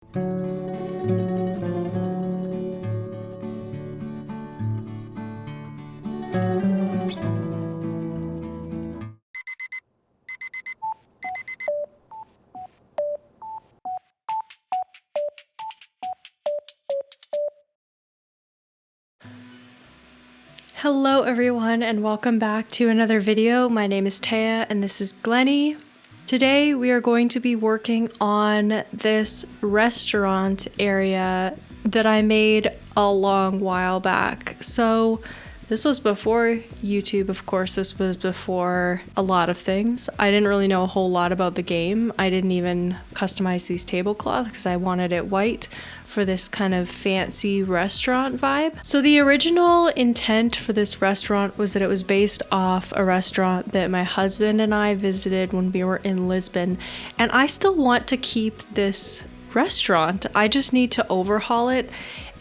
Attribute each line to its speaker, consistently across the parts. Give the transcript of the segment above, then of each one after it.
Speaker 1: Hello everyone and welcome back to another video. My name is Taya and this is Glennie. Today we are going to be working on this restaurant area that I made a long while back. So this was before YouTube, of course. This was before a lot of things. I didn't really know a whole lot about the game. I didn't even customize these tablecloths because I wanted it white for this kind of fancy restaurant vibe. So the original intent for this restaurant was that it was based off a restaurant that my husband and I visited when we were in Lisbon. And I still want to keep this restaurant. I just need to overhaul it.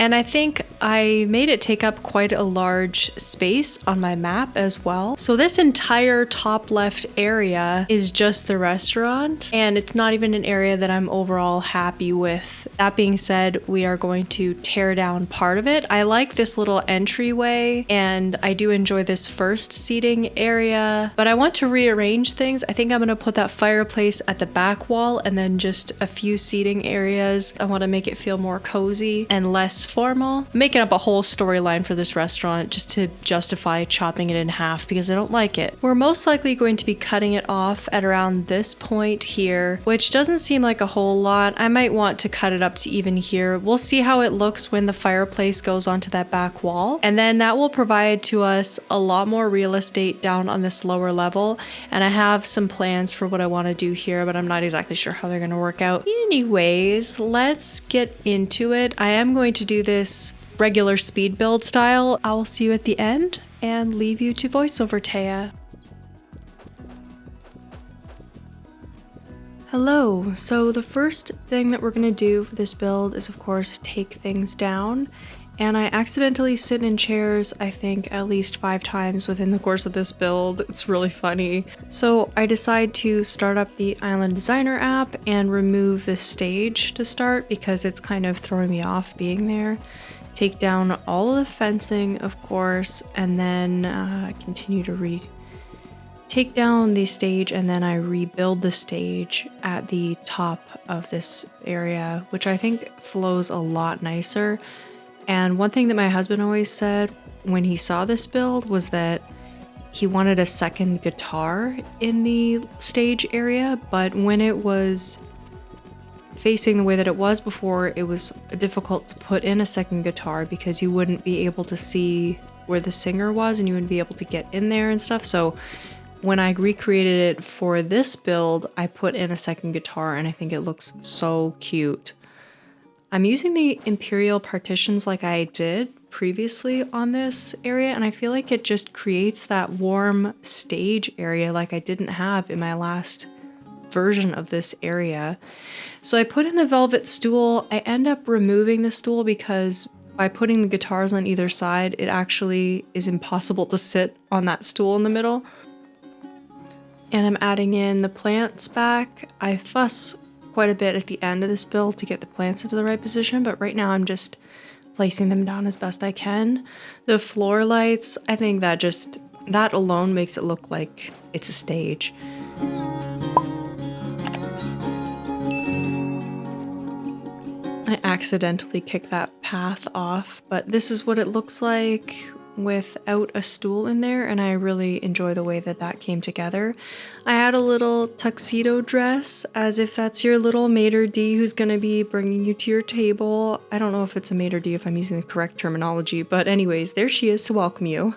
Speaker 1: And I think I made it take up quite a large space on my map as well. So this entire top left area is just the restaurant, and it's not even an area that I'm overall happy with. That being said, we are going to tear down part of it. I like this little entryway, and I do enjoy this first seating area, but I want to rearrange things. I think I'm gonna put that fireplace at the back wall and then just a few seating areas. I want to make it feel more cozy and less formal. I'm making up a whole storyline for this restaurant just to justify chopping it in half because I don't like it. We're most likely going to be cutting it off at around this point here, which doesn't seem like a whole lot. I might want to cut it up to even here. We'll see how it looks when the fireplace goes onto that back wall, and then that will provide to us a lot more real estate down on this lower level. And I have some plans for what I want to do here, but I'm not exactly sure how they're going to work out. Anyways, let's get into it. I am going to do this regular speed build style. I will see you at the end and leave you to voiceover Taya. Hello, so the first thing that we're going to do for this build is of course take things down, and I accidentally sit in chairs I think at least 5 times within the course of this build. It's really funny. So I decide to start up the Island Designer app and remove this stage to start because it's kind of throwing me off being there. Take down all of the fencing, of course, and then continue to take down the stage, and then I rebuild the stage at the top of this area, which I think flows a lot nicer. And one thing that my husband always said when he saw this build was that he wanted a second guitar in the stage area, but when it was facing the way that it was before, it was difficult to put in a second guitar because you wouldn't be able to see where the singer was and you wouldn't be able to get in there and stuff. So when I recreated it for this build, I put in a second guitar and I think it looks so cute. I'm using the Imperial partitions like I did previously on this area, and I feel like it just creates that warm stage area like I didn't have in my last version of this area. So I put in the velvet stool. I end up removing the stool because by putting the guitars on either side, it actually is impossible to sit on that stool in the middle. And I'm adding in the plants back. I fuss quite a bit at the end of this build to get the plants into the right position, but right now I'm just placing them down as best I can. The floor lights, I think that alone makes it look like it's a stage. I accidentally kicked that path off, but this is what it looks like without a stool in there, and I really enjoy the way that that came together. I had a little tuxedo dress, as if that's your little maitre d' who's going to be bringing you to your table. I don't know if it's a maitre d' if I'm using the correct terminology, but anyways, there she is to welcome you.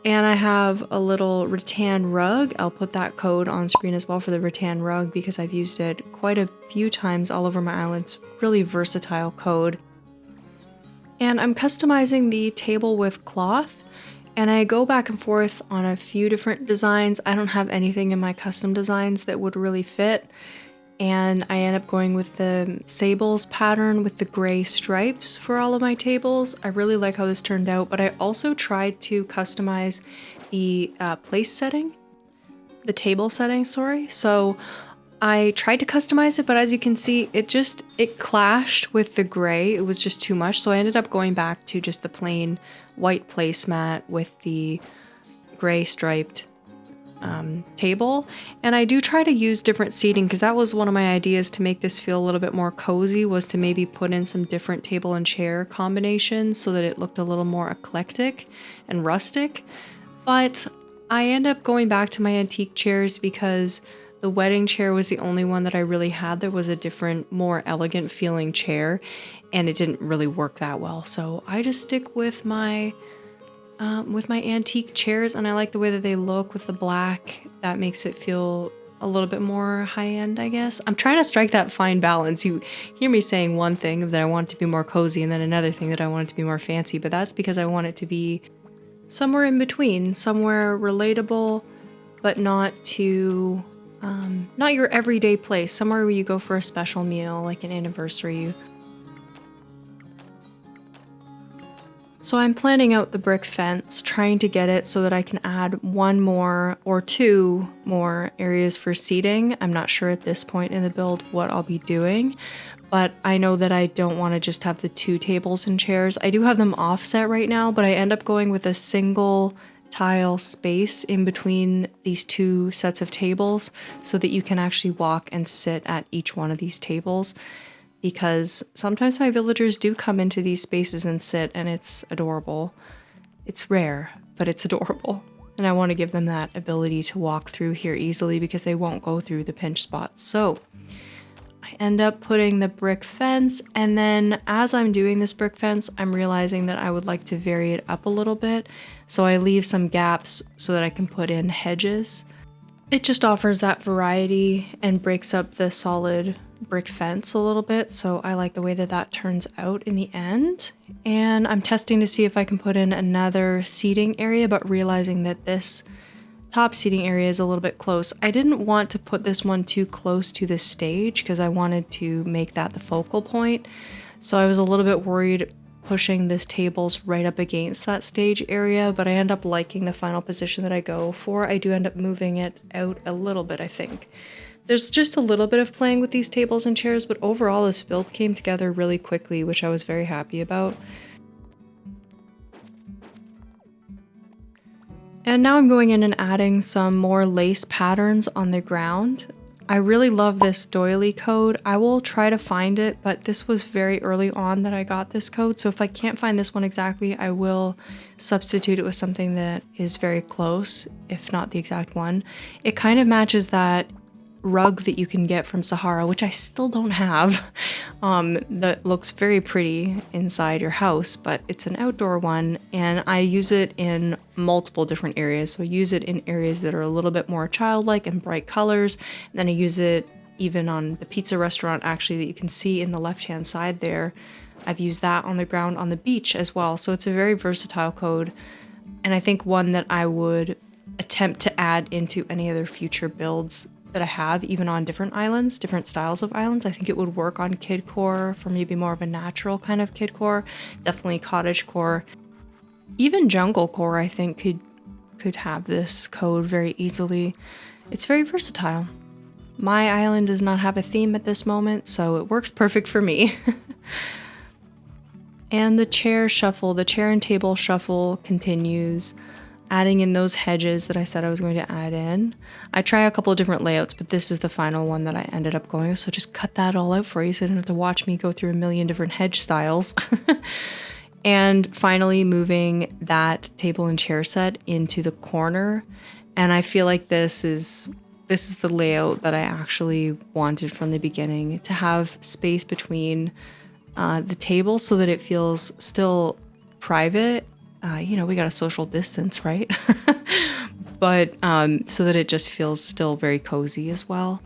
Speaker 1: And I have a little rattan rug. I'll put that code on screen as well for the rattan rug because I've used it quite a few times all over my island. It's really versatile code. And I'm customizing the table with cloth, and I go back and forth on a few different designs. I don't have anything in my custom designs that would really fit, and I end up going with the sables pattern with the gray stripes for all of my tables. I really like how this turned out, but I also tried to customize the place setting, the table setting, sorry. So I tried to customize it, but as you can see, it clashed with the gray. It was just too much. So I ended up going back to just the plain white placemat with the gray striped table. And I do try to use different seating because that was one of my ideas to make this feel a little bit more cozy, was to maybe put in some different table and chair combinations so that it looked a little more eclectic and rustic. But I end up going back to my antique chairs because the wedding chair was the only one that I really had that was a different, more elegant feeling chair, and it didn't really work that well. So I just stick with my antique chairs, and I like the way that they look with the black. That makes it feel a little bit more high-end, I guess. I'm trying to strike that fine balance. You hear me saying one thing that I want it to be more cozy, and then another thing that I want it to be more fancy, but that's because I want it to be somewhere in between, somewhere relatable, but not too, not your everyday place, somewhere where you go for a special meal, like an anniversary. So I'm planning out the brick fence, trying to get it so that I can add one more or two more areas for seating. I'm not sure at this point in the build what I'll be doing, but I know that I don't want to just have the 2 tables and chairs. I do have them offset right now, but I end up going with a single tile space in between these 2 sets of tables so that you can actually walk and sit at each one of these tables. Because sometimes my villagers do come into these spaces and sit, and it's adorable. It's rare, but it's adorable. And I want to give them that ability to walk through here easily because they won't go through the pinch spots. So I end up putting the brick fence, and then as I'm doing this brick fence, I'm realizing that I would like to vary it up a little bit. So I leave some gaps so that I can put in hedges. It just offers that variety and breaks up the solid brick fence a little bit, so I like the way that that turns out in the end. And I'm testing to see if I can put in another seating area, but realizing that this top seating area is a little bit close. I didn't want to put this one too close to the stage because I wanted to make that the focal point. So I was a little bit worried pushing this tables right up against that stage area, but I end up liking the final position that I go for. I do end up moving it out a little bit, I think. There's just a little bit of playing with these tables and chairs, but overall this build came together really quickly, which I was very happy about. And now I'm going in and adding some more lace patterns on the ground. I really love this doily code. I will try to find it, but this was very early on that I got this code, so if I can't find this one exactly, I will substitute it with something that is very close, if not the exact one. It kind of matches that rug that you can get from Sahara, which I still don't have, that looks very pretty inside your house, but it's an outdoor one, and I use it in multiple different areas. So I use it in areas that are a little bit more childlike and bright colors, and then I use it even on the pizza restaurant actually that you can see in the left-hand side there. I've used that on the ground on the beach as well, so it's a very versatile code, and I think one that I would attempt to add into any other future builds that I have, even on different islands, different styles of islands. I think it would work on kidcore for maybe more of a natural kind of kidcore, definitely cottagecore. Even junglecore I think could have this code very easily. It's very versatile. My island does not have a theme at this moment, so it works perfect for me. And the chair and table shuffle continues. Adding in those hedges that I said I was going to add in. I try a couple of different layouts, but this is the final one that I ended up going with, so just cut that all out for you so you don't have to watch me go through a million different hedge styles. And finally moving that table and chair set into the corner, and I feel like this is the layout that I actually wanted from the beginning, to have space between the tables so that it feels still private. We got a social distance, right? But so that it just feels still very cozy as well.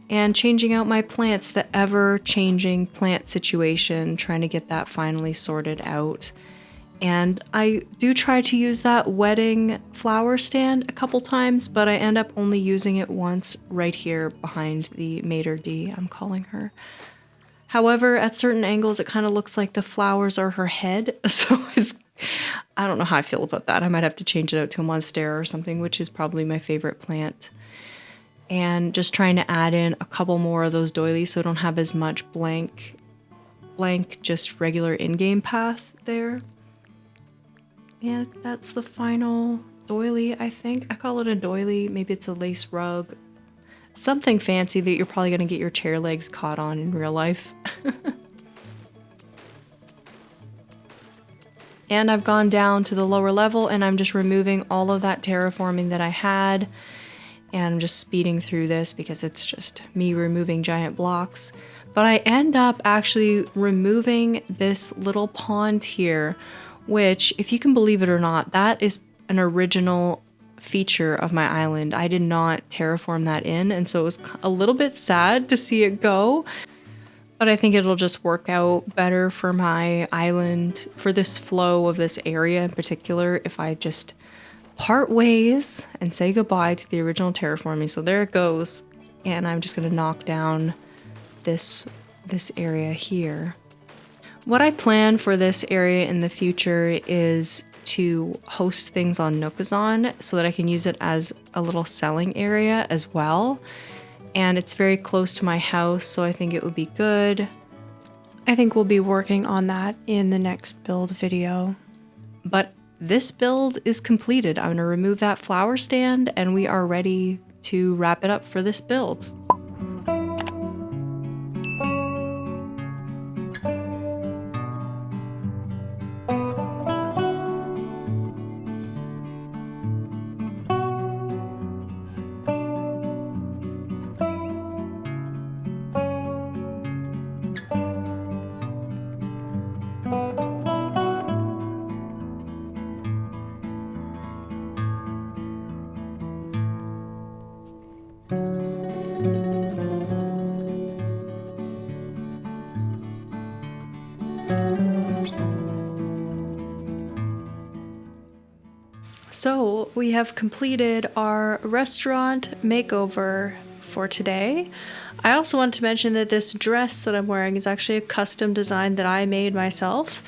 Speaker 1: And changing out my plants, the ever-changing plant situation, trying to get that finally sorted out. And I do try to use that wedding flower stand a couple times, but I end up only using it once right here behind the Maitre d', I'm calling her. However, at certain angles, it kind of looks like the flowers are her head, so I don't know how I feel about that. I might have to change it out to a monstera or something, which is probably my favorite plant. and just trying to add in a couple more of those doilies so I don't have as much blank, just regular in-game path there. And that's the final doily, I think. I call it a doily. Maybe it's a lace rug. Something fancy that you're probably going to get your chair legs caught on in real life. And I've gone down to the lower level and I'm just removing all of that terraforming that I had. And I'm just speeding through this because it's just me removing giant blocks. But I end up actually removing this little pond here, which, if you can believe it or not, that is an original feature of my island. I did not terraform that in, and so it was a little bit sad to see it go. But I think it'll just work out better for my island, for this flow of this area in particular, if I just part ways and say goodbye to the original terraforming. So there it goes. And I'm just gonna knock down this area here. What I plan for this area in the future is to host things on Nookazon so that I can use it as a little selling area as well. And it's very close to my house, so I think it would be good. I think we'll be working on that in the next build video. But this build is completed. I'm going to remove that flower stand and we are ready to wrap it up for this build. So we have completed our restaurant makeover for today. I also want to mention that this dress that I'm wearing is actually a custom design that I made myself.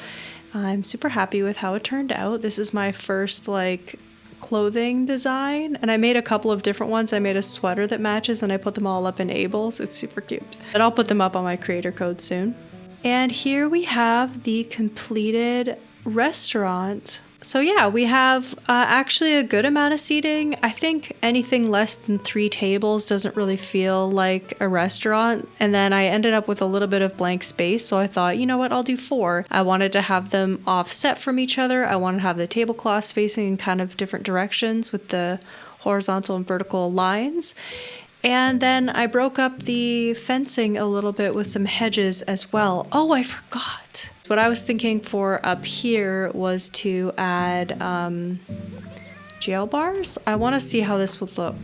Speaker 1: I'm super happy with how it turned out. This is my first clothing design, and I made a couple of different ones. I made a sweater that matches and I put them all up in Abel's. It's super cute. But I'll put them up on my creator code soon. And here we have the completed restaurant. So yeah, we have actually a good amount of seating. I think anything less than 3 tables doesn't really feel like a restaurant. And then I ended up with a little bit of blank space. So I thought, you know what, I'll do 4. I wanted to have them offset from each other. I wanted to have the tablecloths facing in kind of different directions with the horizontal and vertical lines. And then I broke up the fencing a little bit with some hedges as well. Oh, I forgot. What I was thinking for up here was to add jail bars. I want to see how this would look.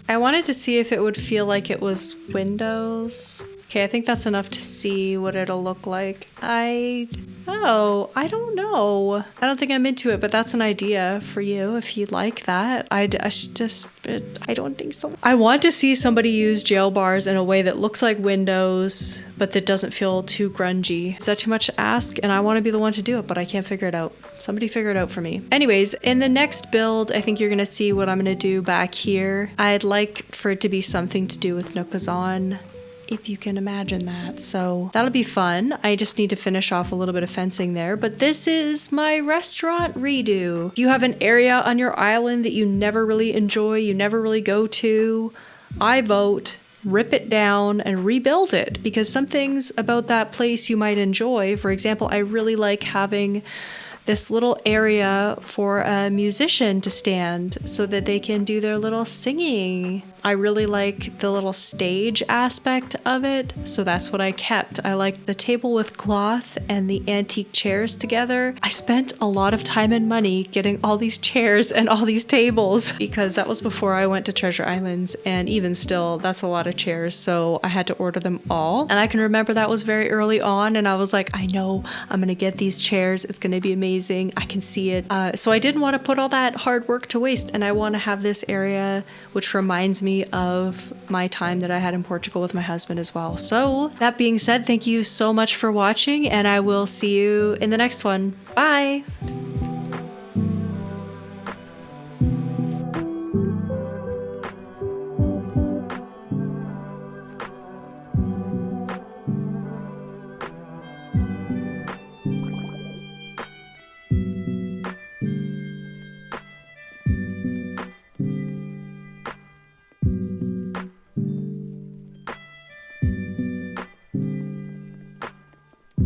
Speaker 1: I wanted to see if it would feel like it was windows. Okay, I think that's enough to see what it'll look like. I don't know. I don't think I'm into it, but that's an idea for you if you'd like that. I don't think so. I want to see somebody use jail bars in a way that looks like windows, but that doesn't feel too grungy. Is that too much to ask? And I want to be the one to do it, but I can't figure it out. Somebody figure it out for me. Anyways, in the next build, I think you're gonna see what I'm gonna do back here. I'd like for it to be something to do with Nookazon, if you can imagine that. So that'll be fun. I just need to finish off a little bit of fencing there, but this is my restaurant redo. If you have an area on your island that you never really enjoy, you never really go to, I vote rip it down and rebuild it, because some things about that place you might enjoy. For example, I really like having this little area for a musician to stand so that they can do their little singing. I really like the little stage aspect of it, so that's what I kept. I like the table with cloth and the antique chairs together. I spent a lot of time and money getting all these chairs and all these tables because that was before I went to Treasure Islands, and even still, that's a lot of chairs, so I had to order them all. And I can remember that was very early on, and I was like, I know I'm gonna get these chairs. It's gonna be amazing. I can see it. So I didn't want to put all that hard work to waste, and I want to have this area which reminds me of my time that I had in Portugal with my husband as well. So that being said, thank you so much for watching, and I will see you in the next one. Bye!